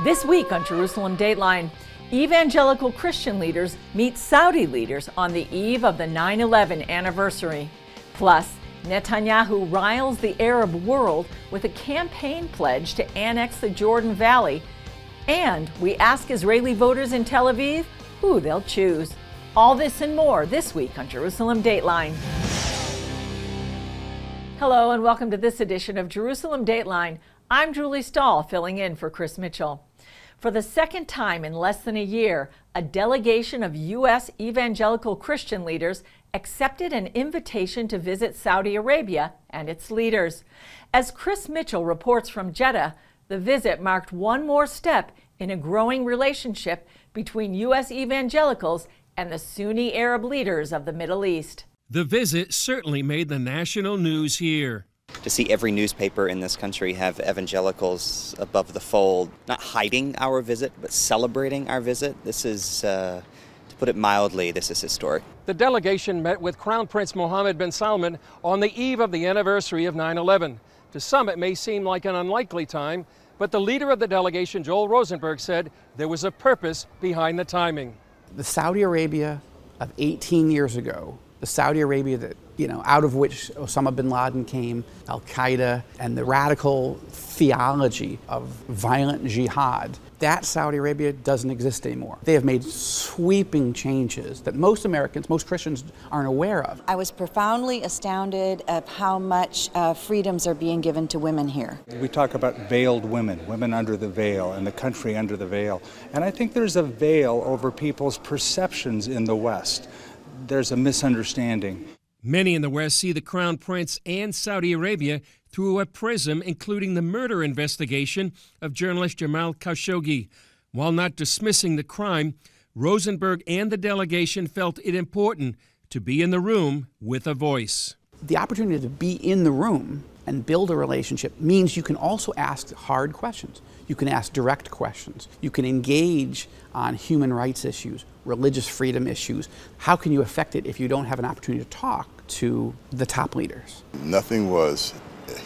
This week on Jerusalem Dateline, Evangelical Christian leaders meet Saudi leaders on the eve of the 9/11 anniversary. Plus, Netanyahu riles the Arab world with a campaign pledge to annex the Jordan Valley. And we ask Israeli voters in Tel Aviv who they'll choose. All this and more this week on Jerusalem Dateline. Hello and welcome to this edition of Jerusalem Dateline. I'm Julie Stahl, filling in for Chris Mitchell. For the second time in less than a year, a delegation of U.S. Evangelical Christian leaders accepted an invitation to visit Saudi Arabia and its leaders. As Chris Mitchell reports from Jeddah, the visit marked one more step in a growing relationship between U.S. evangelicals and the Sunni Arab leaders of the Middle East. The visit certainly made the national news here. To see every newspaper in this country have evangelicals above the fold, not hiding our visit, but celebrating our visit. This is, to put it mildly, this is historic. The delegation met with Crown Prince Mohammed bin Salman on the eve of the anniversary of 9/11. To some, it may seem like an unlikely time, but the leader of the delegation, Joel Rosenberg, said there was a purpose behind the timing. The Saudi Arabia of 18 years ago, the Saudi Arabia that, out of which Osama bin Laden came, Al-Qaeda, and the radical theology of violent jihad, that Saudi Arabia doesn't exist anymore. They have made sweeping changes that most Americans, most Christians aren't aware of. I was profoundly astounded of how much freedoms are being given to women here. We talk about veiled women, women under the veil, and the country under the veil. And I think there's a veil over people's perceptions in the West. There's a misunderstanding. Many in the West see the Crown Prince and Saudi Arabia through a prism, including the murder investigation of journalist Jamal Khashoggi. While not dismissing the crime, Rosenberg and the delegation felt it important to be in the room with a voice. The opportunity to be in the room and build a relationship means you can also ask hard questions. You can ask direct questions. You can engage on human rights issues, religious freedom issues. How can you affect it if you don't have an opportunity to talk to the top leaders? Nothing was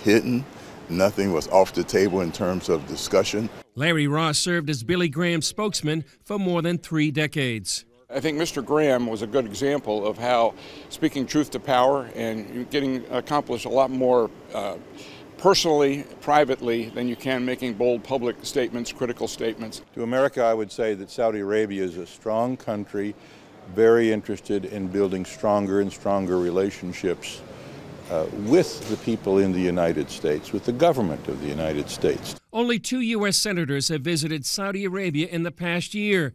hidden. Nothing was off the table in terms of discussion. Larry Ross served as Billy Graham's spokesman for more than 3 decades. I think Mr. Graham was a good example of how speaking truth to power and getting accomplished a lot more personally, privately, than you can making bold public statements, critical statements. To America, I would say that Saudi Arabia is a strong country, very interested in building stronger and stronger relationships with the people in the United States, with the government of the United States. Only 2 U.S. senators have visited Saudi Arabia in the past year.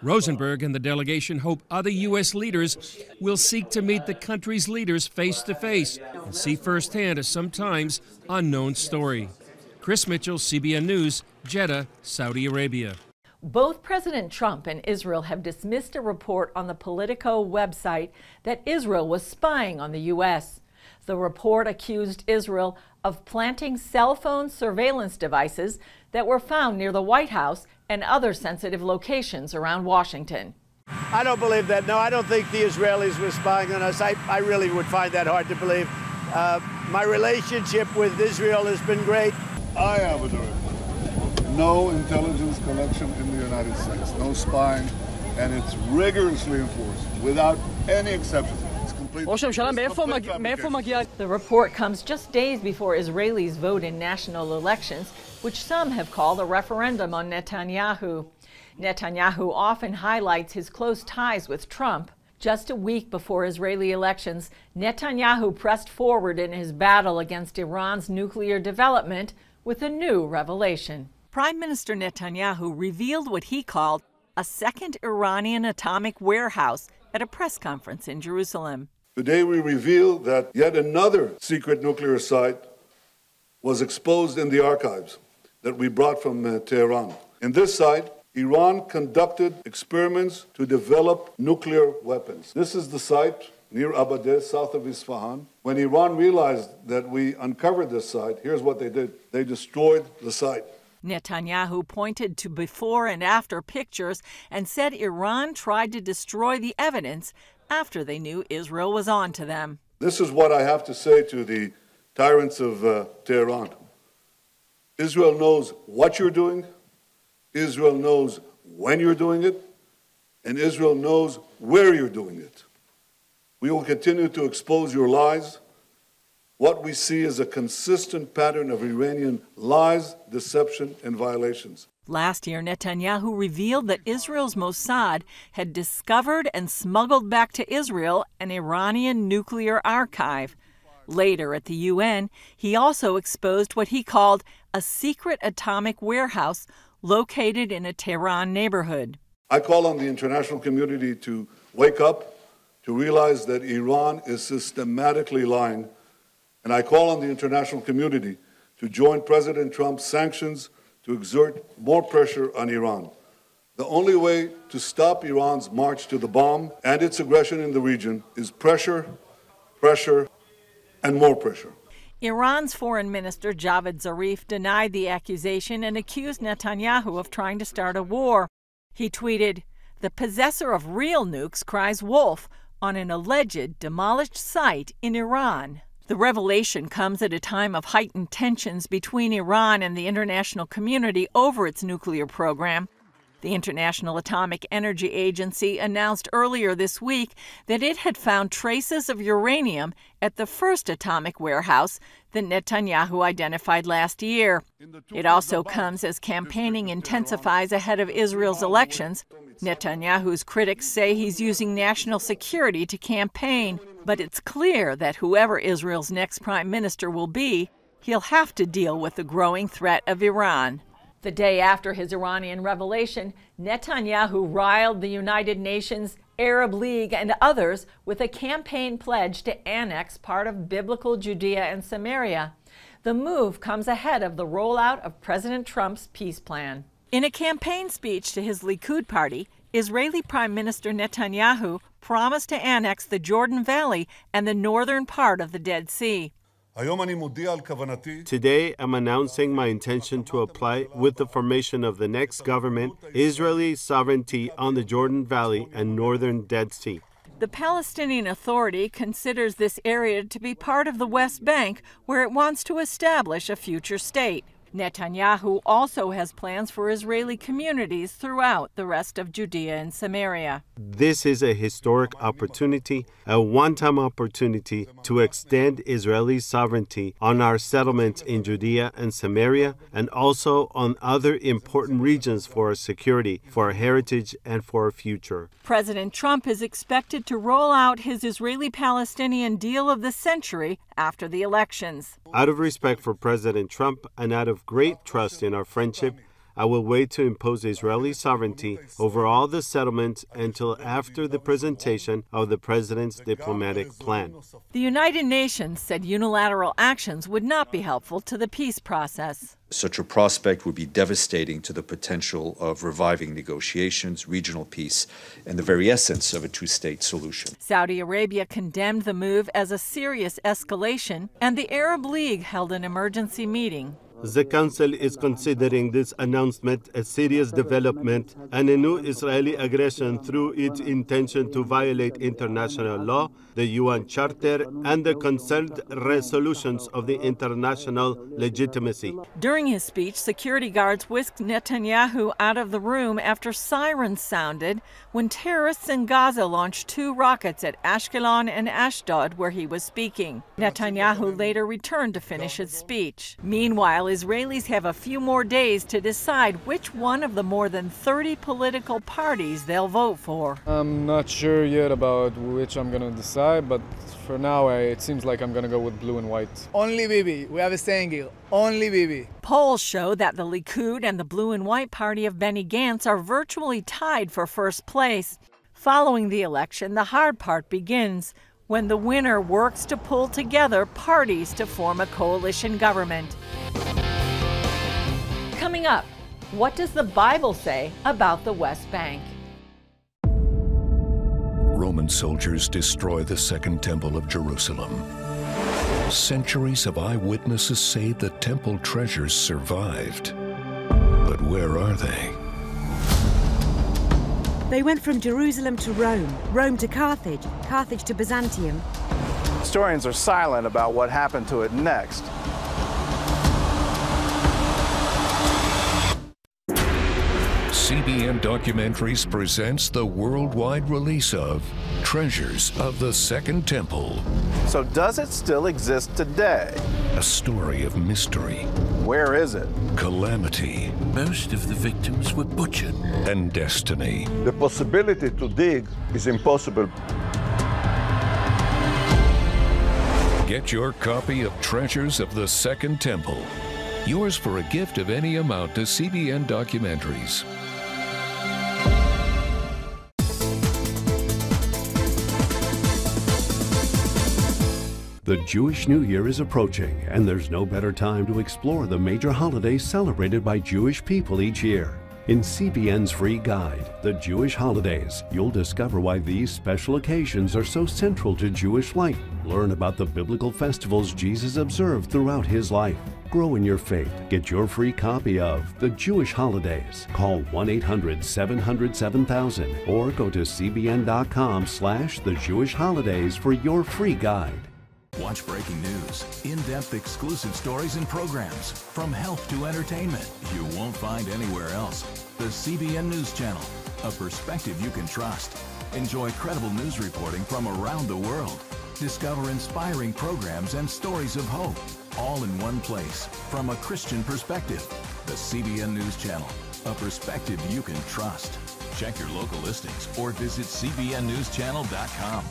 Rosenberg and the delegation hope other U.S. leaders will seek to meet the country's leaders face to face and see firsthand a sometimes unknown story. Chris Mitchell, CBN News, Jeddah, Saudi Arabia. Both President Trump and Israel have dismissed a report on the Politico website that Israel was spying on the U.S. The report accused Israel of planting cell phone surveillance devices that were found near the White House and other sensitive locations around Washington. I don't believe that. No, I don't think the Israelis were spying on us. I really would find that hard to believe. My relationship with Israel has been great. I have a directive. No intelligence collection in the United States. No spying. And it's rigorously enforced without any exceptions. The report comes just days before Israelis vote in national elections, which some have called a referendum on Netanyahu. Netanyahu often highlights his close ties with Trump. Just a week before Israeli elections, Netanyahu pressed forward in his battle against Iran's nuclear development with a new revelation. Prime Minister Netanyahu revealed what he called a second Iranian atomic warehouse at a press conference in Jerusalem. Today we reveal that yet another secret nuclear site was exposed in the archives that we brought from Tehran. In this site, Iran conducted experiments to develop nuclear weapons. This is the site near Abadeh, south of Isfahan. When Iran realized that we uncovered this site, here's what they did. They destroyed the site. Netanyahu pointed to before and after pictures and said Iran tried to destroy the evidence after they knew Israel was on to them. This is what I have to say to the tyrants of Tehran. Israel knows what you're doing. Israel knows when you're doing it, and Israel knows where you're doing it. We will continue to expose your lies. What we see is a consistent pattern of Iranian lies, deception, and violations. Last year, Netanyahu revealed that Israel's Mossad had discovered and smuggled back to Israel an Iranian nuclear archive. Later at the UN, he also exposed what he called a secret atomic warehouse located in a Tehran neighborhood. I call on the international community to wake up, to realize that Iran is systematically lying, and I call on the international community to join President Trump's sanctions to exert more pressure on Iran. The only way to stop Iran's march to the bomb and its aggression in the region is pressure, pressure, and more pressure. Iran's Foreign Minister Javad Zarif denied the accusation and accused Netanyahu of trying to start a war. He tweeted, "The possessor of real nukes cries wolf" on an alleged demolished site in Iran. The revelation comes at a time of heightened tensions between Iran and the international community over its nuclear program. The International Atomic Energy Agency announced earlier this week that it had found traces of uranium at the first atomic warehouse that Netanyahu identified last year. It also comes as campaigning intensifies ahead of Israel's elections. Netanyahu's critics say he's using national security to campaign, but it's clear that whoever Israel's next prime minister will be, he'll have to deal with the growing threat of Iran. The day after his Iranian revelation, Netanyahu riled the United Nations, Arab League, and others with a campaign pledge to annex part of biblical Judea and Samaria. The move comes ahead of the rollout of President Trump's peace plan. In a campaign speech to his Likud party, Israeli Prime Minister Netanyahu promised to annex the Jordan Valley and the northern part of the Dead Sea. Today, I'm announcing my intention to apply, with the formation of the next government, Israeli sovereignty on the Jordan Valley and northern Dead Sea. The Palestinian Authority considers this area to be part of the West Bank, where it wants to establish a future state. Netanyahu also has plans for Israeli communities throughout the rest of Judea and Samaria. This is a historic opportunity, a one-time opportunity to extend Israeli sovereignty on our settlements in Judea and Samaria, and also on other important regions for our security, for our heritage, and for our future. President Trump is expected to roll out his Israeli-Palestinian deal of the century after the elections. Out of respect for President Trump and out of great trust in our friendship, I will wait to impose Israeli sovereignty over all the settlements until after the presentation of the president's diplomatic plan. The United Nations said unilateral actions would not be helpful to the peace process. Such a prospect would be devastating to the potential of reviving negotiations, regional peace, and the very essence of a two-state solution. Saudi Arabia condemned the move as a serious escalation, and the Arab League held an emergency meeting. The Council is considering this announcement a serious development and a new Israeli aggression through its intention to violate international law, the UN Charter, and the concerned resolutions of the international legitimacy. During his speech, security guards whisked Netanyahu out of the room after sirens sounded when terrorists in Gaza launched 2 rockets at Ashkelon and Ashdod, where he was speaking. Netanyahu later returned to finish his speech. Meanwhile, Israelis have a few more days to decide which one of the more than 30 political parties they'll vote for. I'm not sure yet about which I'm going to decide, but for now it seems like I'm going to go with blue and white. Only Bibi. We have a saying here. Only Bibi. Polls show that the Likud and the blue and white party of Benny Gantz are virtually tied for first place. Following the election, the hard part begins, when the winner works to pull together parties to form a coalition government. Coming up, what does the Bible say about the West Bank? Roman soldiers destroy the Second Temple of Jerusalem. Centuries of eyewitnesses say the temple treasures survived. But where are they? They went from Jerusalem to Rome, Rome to Carthage, Carthage to Byzantium. Historians are silent about what happened to it next. CBN Documentaries presents the worldwide release of Treasures of the Second Temple. So does it still exist today? A story of mystery. Where is it? Calamity. Most of the victims were butchered. And destiny. The possibility to dig is impossible. Get your copy of Treasures of the Second Temple. Yours for a gift of any amount to CBN Documentaries. The Jewish New Year is approaching, and there's no better time to explore the major holidays celebrated by Jewish people each year. In CBN's free guide, The Jewish Holidays, you'll discover why these special occasions are so central to Jewish life. Learn about the biblical festivals Jesus observed throughout his life. Grow in your faith. Get your free copy of The Jewish Holidays. Call 1-800-700-7000 or go to cbn.com/thejewishholidays for your free guide. Watch breaking news, in-depth exclusive stories and programs, from health to entertainment, you won't find anywhere else. The CBN News Channel, a perspective you can trust. Enjoy credible news reporting from around the world. Discover inspiring programs and stories of hope, all in one place, from a Christian perspective. The CBN News Channel, a perspective you can trust. Check your local listings or visit cbnnewschannel.com.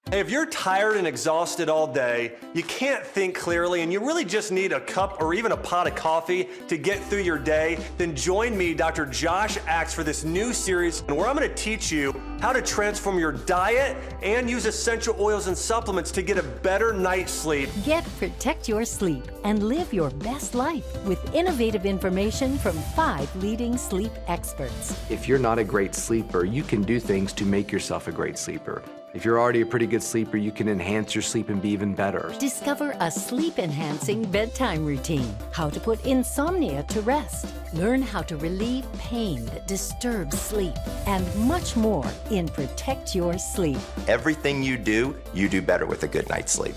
Hey, if you're tired and exhausted all day, you can't think clearly, and you really just need a cup or even a pot of coffee to get through your day, then join me, Dr. Josh Axe, for this new series where I'm going to teach you how to transform your diet and use essential oils and supplements to get a better night's sleep. Protect your sleep and live your best life with innovative information from 5 leading sleep experts. If you're not a great sleeper, you can do things to make yourself a great sleeper. If you're already a pretty good sleeper, you can enhance your sleep and be even better. Discover a sleep-enhancing bedtime routine, how to put insomnia to rest, learn how to relieve pain that disturbs sleep, and much more in Protect Your Sleep. Everything you do better with a good night's sleep.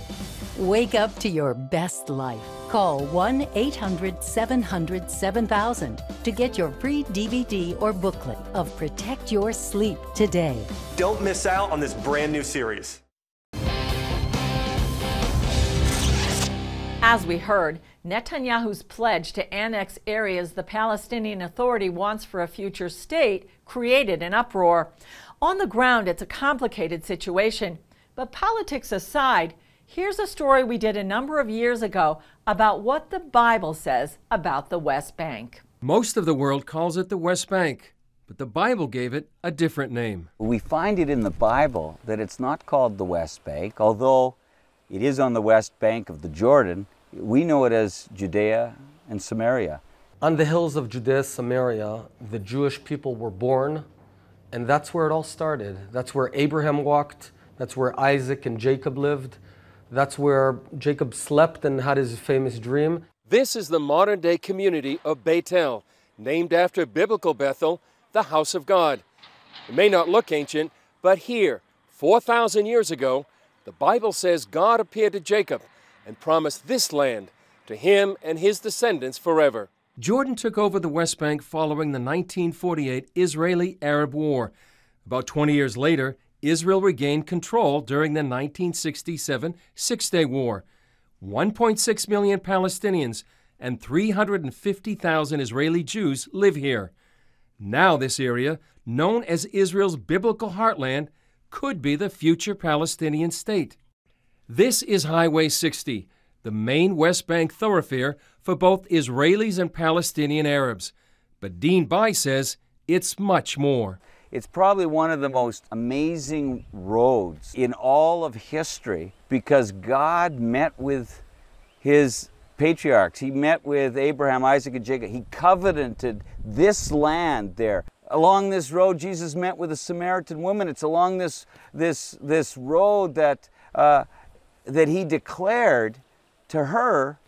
Wake up to your best life. Call 1-800-700-7000 to get your free DVD or booklet of Protect Your Sleep today. Don't miss out on this brand new series. As we heard, Netanyahu's pledge to annex areas the Palestinian Authority wants for a future state created an uproar. On the ground, it's a complicated situation. But politics aside, here's a story we did a number of years ago about what the Bible says about the West Bank. Most of the world calls it the West Bank, but the Bible gave it a different name. We find it in the Bible that it's not called the West Bank, although it is on the west bank of the Jordan. We know it as Judea and Samaria. On the hills of Judea, Samaria, the Jewish people were born, and that's where it all started. That's where Abraham walked, that's where Isaac and Jacob lived. That's where Jacob slept and had his famous dream. This is the modern-day community of Bethel, named after biblical Bethel, the house of God. It may not look ancient, but here, 4,000 years ago, the Bible says God appeared to Jacob and promised this land to him and his descendants forever. Jordan took over the West Bank following the 1948 Israeli-Arab War. About 20 years later, Israel regained control during the 1967 Six-Day War. 1.6 million Palestinians and 350,000 Israeli Jews live here. Now this area, known as Israel's biblical heartland, could be the future Palestinian state. This is Highway 60, the main West Bank thoroughfare for both Israelis and Palestinian Arabs. But Dean Bai says it's much more. It's probably one of the most amazing roads in all of history because God met with his patriarchs. He met with Abraham, Isaac, and Jacob. He covenanted this land there. Along this road, Jesus met with a Samaritan woman. It's along this road that he declared to her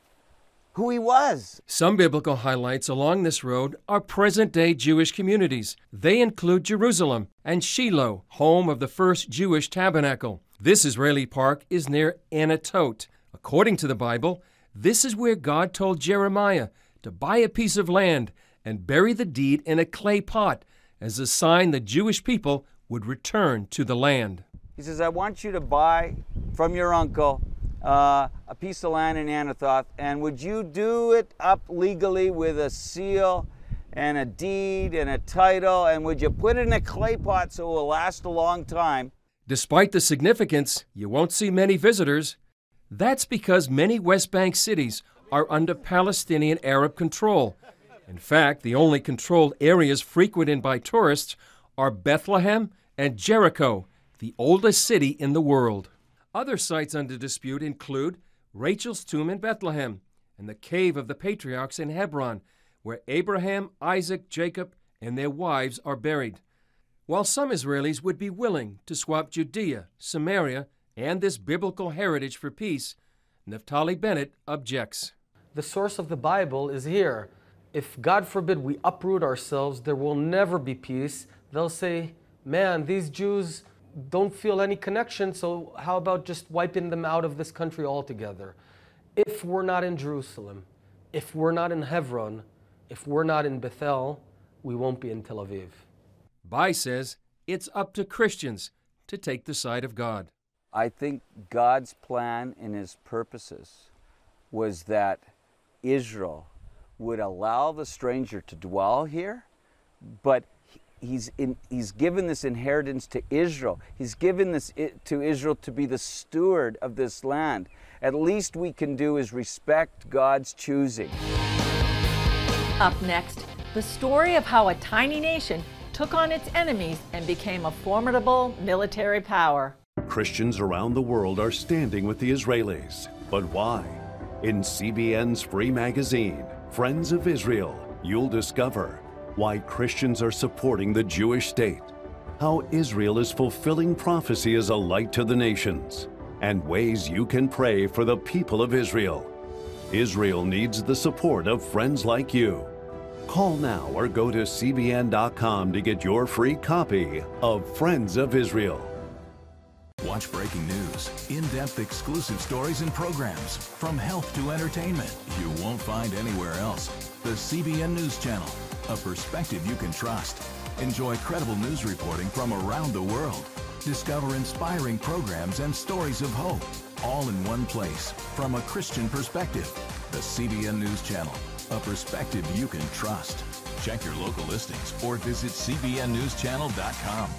who he was. Some biblical highlights along this road are present-day Jewish communities. They include Jerusalem and Shiloh, home of the first Jewish tabernacle. This Israeli park is near Anatot. According to the Bible, this is where God told Jeremiah to buy a piece of land and bury the deed in a clay pot as a sign the Jewish people would return to the land. He says, I want you to buy from your uncle a piece of land in Anathoth, and would you do it up legally with a seal and a deed and a title, and would you put it in a clay pot so it will last a long time? Despite the significance, you won't see many visitors. That's because many West Bank cities are under Palestinian Arab control. In fact, the only controlled areas frequented by tourists are Bethlehem and Jericho, the oldest city in the world. Other sites under dispute include Rachel's tomb in Bethlehem and the Cave of the Patriarchs in Hebron, where Abraham, Isaac, Jacob, and their wives are buried. While some Israelis would be willing to swap Judea, Samaria, and this biblical heritage for peace, Naftali Bennett objects. The source of the Bible is here. If, God forbid, we uproot ourselves, there will never be peace. They'll say, man, these Jews don't feel any connection, so how about just wiping them out of this country altogether? If we're not in Jerusalem, if we're not in Hebron, if we're not in Bethel, we won't be in Tel Aviv. Bai says it's up to Christians to take the side of God. I think God's plan and his purposes was that Israel would allow the stranger to dwell here, but he's given this inheritance to Israel. He's given this to Israel to be the steward of this land. At least we can do is respect God's choosing. Up next, the story of how a tiny nation took on its enemies and became a formidable military power. Christians around the world are standing with the Israelis. But why? In CBN's free magazine, Friends of Israel, you'll discover why Christians are supporting the Jewish state, how Israel is fulfilling prophecy as a light to the nations, and ways you can pray for the people of Israel. Israel needs the support of friends like you. Call now or go to cbn.com to get your free copy of Friends of Israel. Watch breaking news, in-depth exclusive stories and programs, from health to entertainment, you won't find anywhere else. The CBN News Channel, a perspective you can trust. Enjoy credible news reporting from around the world. Discover inspiring programs and stories of hope, all in one place from a Christian perspective. The CBN News Channel, a perspective you can trust. Check your local listings or visit cbnnewschannel.com.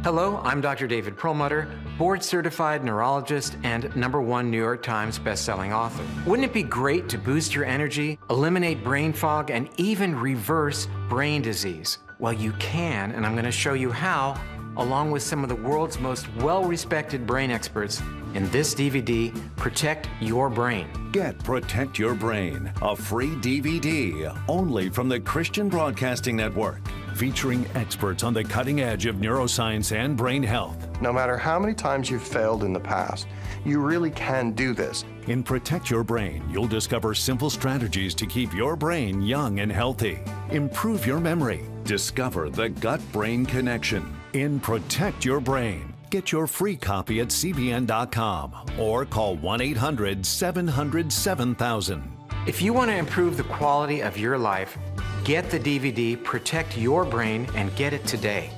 Hello, I'm Dr. David Perlmutter, board-certified neurologist and #1 New York Times best-selling author. Wouldn't it be great to boost your energy, eliminate brain fog, and even reverse brain disease? Well, you can, and I'm going to show you how, along with some of the world's most well-respected brain experts, in this DVD, Protect Your Brain. Get Protect Your Brain, a free DVD only from the Christian Broadcasting Network, featuring experts on the cutting edge of neuroscience and brain health. No matter how many times you've failed in the past, you really can do this. In Protect Your Brain, you'll discover simple strategies to keep your brain young and healthy. Improve your memory. Discover the gut-brain connection. In Protect Your Brain, get your free copy at cbn.com or call 1-800-700-7000. If you want to improve the quality of your life, get the DVD Protect Your Brain and get it today.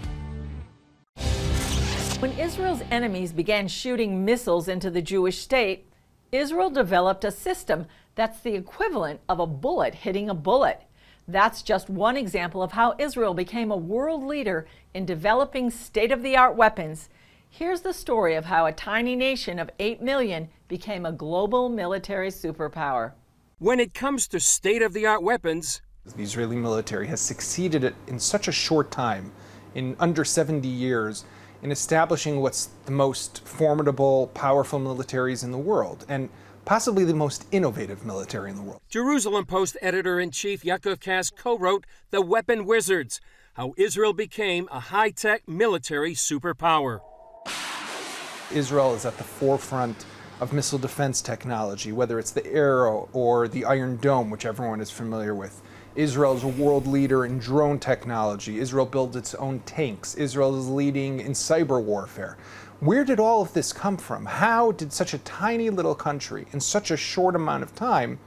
When Israel's enemies began shooting missiles into the Jewish state, Israel developed a system that's the equivalent of a bullet hitting a bullet. That's just one example of how Israel became a world leader in developing state-of-the-art weapons. Here's the story of how a tiny nation of 8 million became a global military superpower. When it comes to state-of-the-art weapons, the Israeli military has succeeded in such a short time, in under 70 years, in establishing what's the most formidable, powerful militaries in the world, and possibly the most innovative military in the world. Jerusalem Post editor-in-chief Yaakov Kass co-wrote The Weapon Wizards, how Israel became a high-tech military superpower. Israel is at the forefront of missile defense technology, whether it's the Arrow or the Iron Dome, which everyone is familiar with. Israel is a world leader in drone technology. Israel builds its own tanks. Israel is leading in cyber warfare. Where did all of this come from? How did such a tiny little country, in such a short amount of time,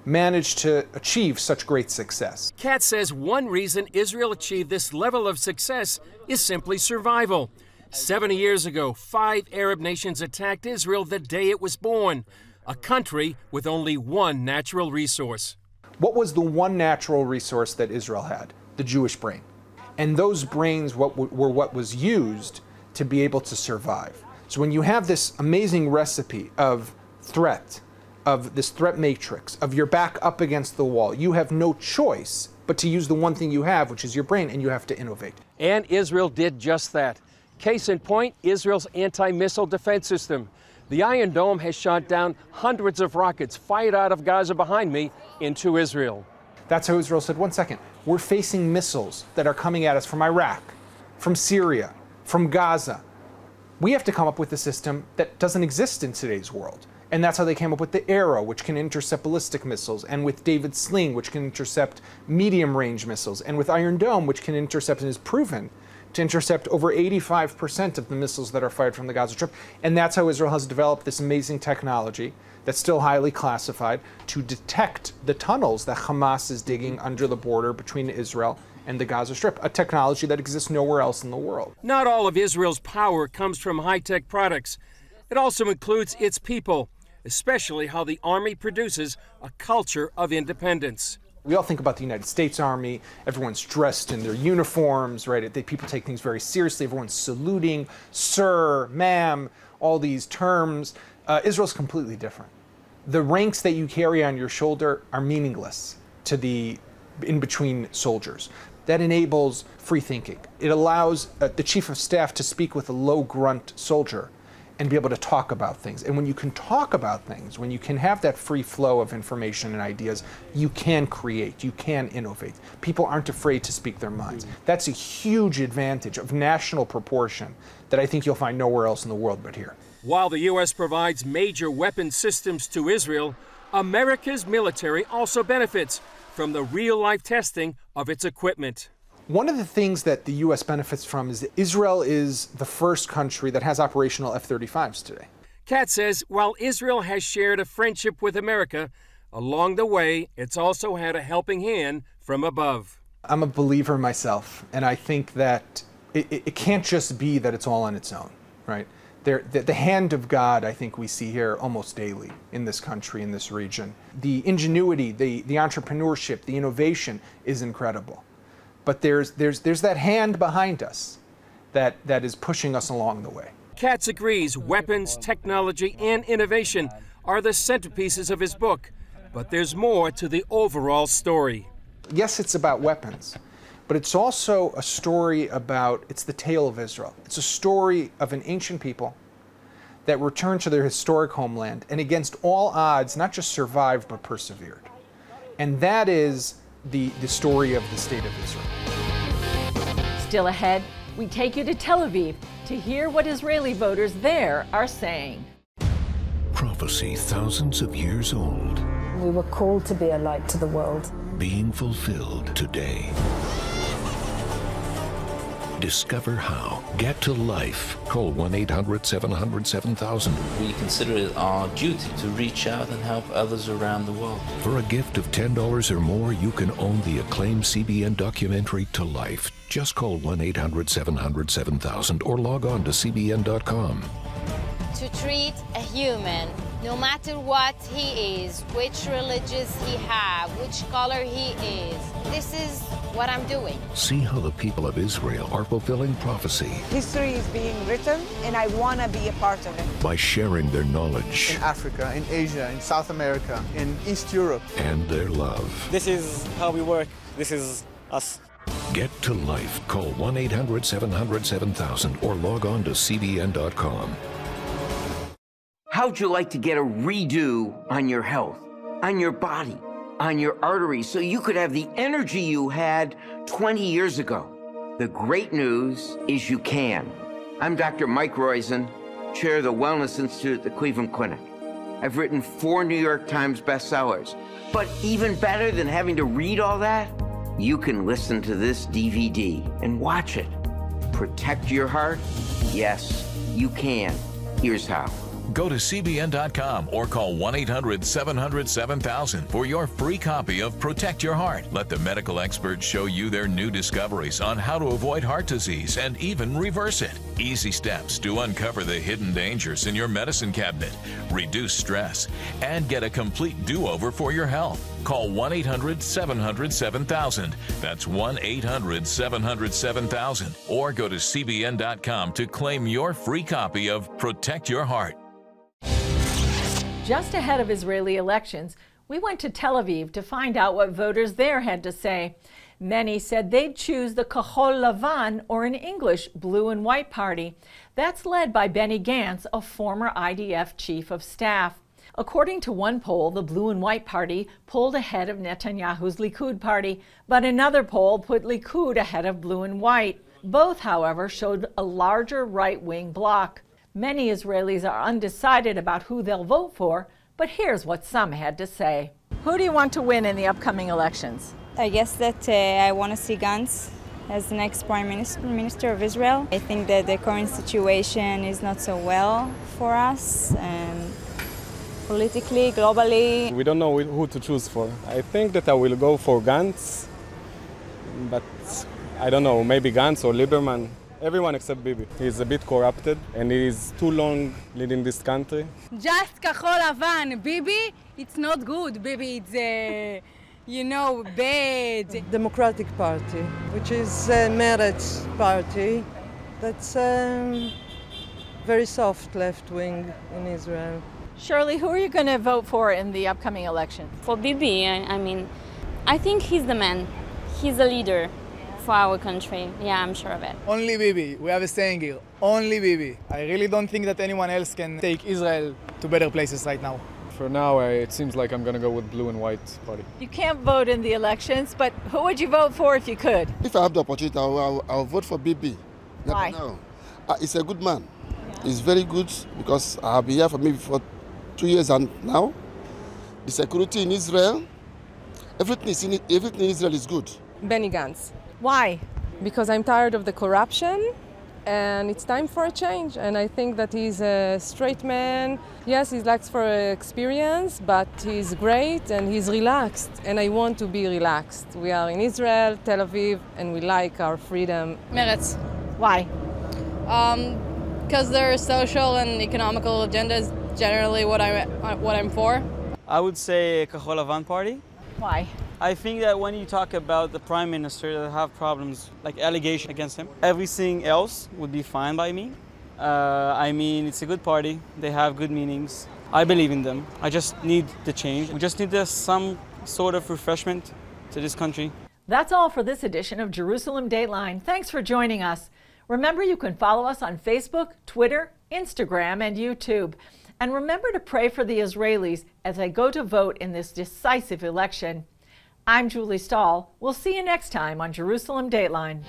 managed to achieve such great success. Katz says one reason Israel achieved this level of success is simply survival. 70 years ago, 5 Arab nations attacked Israel the day it was born, a country with only one natural resource. What was the one natural resource that Israel had? The Jewish brain. And those brains were what was used to be able to survive. So when you have this amazing recipe of threat, of this threat matrix, of your back up against the wall, you have no choice but to use the one thing you have, which is your brain, and you have to innovate. And Israel did just that. Case in point, Israel's anti-missile defense system. The Iron Dome has shot down hundreds of rockets fired out of Gaza behind me into Israel. That's how Israel said, 1 second, we're facing missiles that are coming at us from Iraq, from Syria, from Gaza. We have to come up with a system that doesn't exist in today's world. And that's how they came up with the Arrow, which can intercept ballistic missiles, and with David's Sling, which can intercept medium-range missiles, and with Iron Dome, which can intercept and is proven to intercept over 85% of the missiles that are fired from the Gaza Strip. And that's how Israel has developed this amazing technology that's still highly classified to detect the tunnels that Hamas is digging under the border between Israel and the Gaza Strip, a technology that exists nowhere else in the world. Not all of Israel's power comes from high-tech products. It also includes its people, especially how the army produces a culture of independence. We all think about the United States Army. Everyone's dressed in their uniforms, right? People take things very seriously. Everyone's saluting, sir, ma'am, all these terms. Israel's completely different. The ranks that you carry on your shoulder are meaningless to the in-between soldiers. That enables free thinking. It allows the chief of staff to speak with a low grunt soldier and be able to talk about things. And when you can talk about things, when you can have that free flow of information and ideas, you can create, you can innovate. People aren't afraid to speak their minds. That's a huge advantage of national proportion that I think you'll find nowhere else in the world but here. While the U.S. provides major weapon systems to Israel, America's military also benefits from the real-life testing of its equipment. One of the things that the U.S. benefits from is that Israel is the first country that has operational F-35s today. Katz says while Israel has shared a friendship with America, along the way, it's also had a helping hand from above. I'm a believer myself, and I think that it can't just be that it's all on its own, right? The hand of God, I think we see here almost daily in this country, in this region. The ingenuity, the entrepreneurship, the innovation is incredible. But there's that hand behind us that is pushing us along the way. Katz agrees weapons, technology, and innovation are the centerpieces of his book, but there's more to the overall story. Yes, it's about weapons, but it's also a story about, it's the tale of Israel. It's a story of an ancient people that returned to their historic homeland and against all odds, not just survived, but persevered. And that is the story of the state of Israel. Still ahead, we take you to Tel Aviv to hear what Israeli voters there are saying. Prophecy thousands of years old. We were called to be a light to the world. Being fulfilled today. Discover how. Get to life. Call 1-800-700-7000. We consider it our duty to reach out and help others around the world. For a gift of $10 or more, you can own the acclaimed CBN documentary To Life. Just call 1-800-700-7000 or log on to cbn.com. To treat a human, no matter what he is, which religious he has, which color he is, this is what I'm doing. See how the people of Israel are fulfilling prophecy. History is being written, and I want to be a part of it. By sharing their knowledge. In Africa, in Asia, in South America, in East Europe. And their love. This is how we work. This is us. Get to life. Call 1-800-700-7000 or log on to cbn.com. How'd you like to get a redo on your health, on your body, on your arteries, so you could have the energy you had 20 years ago? The great news is you can. I'm Dr. Mike Roizen, chair of the Wellness Institute at the Cleveland Clinic. I've written 4 New York Times bestsellers. But even better than having to read all that, you can listen to this DVD and watch it. Protect your heart? Yes, you can. Here's how. Go to CBN.com or call 1-800-700-7000 for your free copy of Protect Your Heart. Let the medical experts show you their new discoveries on how to avoid heart disease and even reverse it. Easy steps to uncover the hidden dangers in your medicine cabinet, reduce stress, and get a complete do-over for your health. Call 1-800-700-7000. That's 1-800-700-7000. Or go to CBN.com to claim your free copy of Protect Your Heart. Just ahead of Israeli elections, we went to Tel Aviv to find out what voters there had to say. Many said they'd choose the Kahol Lavan, or in English, Blue and White Party. That's led by Benny Gantz, a former IDF chief of staff. According to one poll, the Blue and White Party pulled ahead of Netanyahu's Likud party, but another poll put Likud ahead of Blue and White. Both, however, showed a larger right-wing bloc. Many Israelis are undecided about who they'll vote for, but here's what some had to say. Who do you want to win in the upcoming elections? I guess that I want to see Gantz as the next Prime Minister of Israel. I think that the current situation is not so well for us, politically, globally. We don't know who to choose for. I think that I will go for Gantz, but I don't know, maybe Gantz or Lieberman. Everyone except Bibi. He's a bit corrupted and he's too long leading this country. Just Kahol Lavan. Bibi, it's not good. Bibi, it's bad. Democratic Party, which is Meretz party. That's very soft left wing in Israel. Shirley, who are you going to vote for in the upcoming election? For Bibi, I think he's the man. He's a leader for our country. Yeah, I'm sure of it. Only Bibi. We have a saying here. Only Bibi. I really don't think that anyone else can take Israel to better places right now. For now, it seems like I'm going to go with Blue and White Party. You can't vote in the elections, but who would you vote for if you could? If I have the opportunity, I'll vote for Bibi. Why? No. He's a good man. He's very good because I've been here for maybe for 2 years and now. The security in Israel, everything in Israel is good. Benny Gantz. Why? Because I'm tired of the corruption and it's time for a change. And I think that he's a straight man. Yes, he lacks for experience, but he's great and he's relaxed. And I want to be relaxed. We are in Israel, Tel Aviv, and we like our freedom. Meretz. Why? Because their social and economical agenda is generally what I'm for. I would say Kahol Lavan Party. Why? I think that when you talk about the Prime Minister that have problems, like allegations against him, everything else would be fine by me. It's a good party. They have good meanings. I believe in them. I just need the change. We just need some sort of refreshment to this country. That's all for this edition of Jerusalem Dateline. Thanks for joining us. Remember, you can follow us on Facebook, Twitter, Instagram, and YouTube. And remember to pray for the Israelis as they go to vote in this decisive election. I'm Julie Stahl. We'll see you next time on Jerusalem Dateline.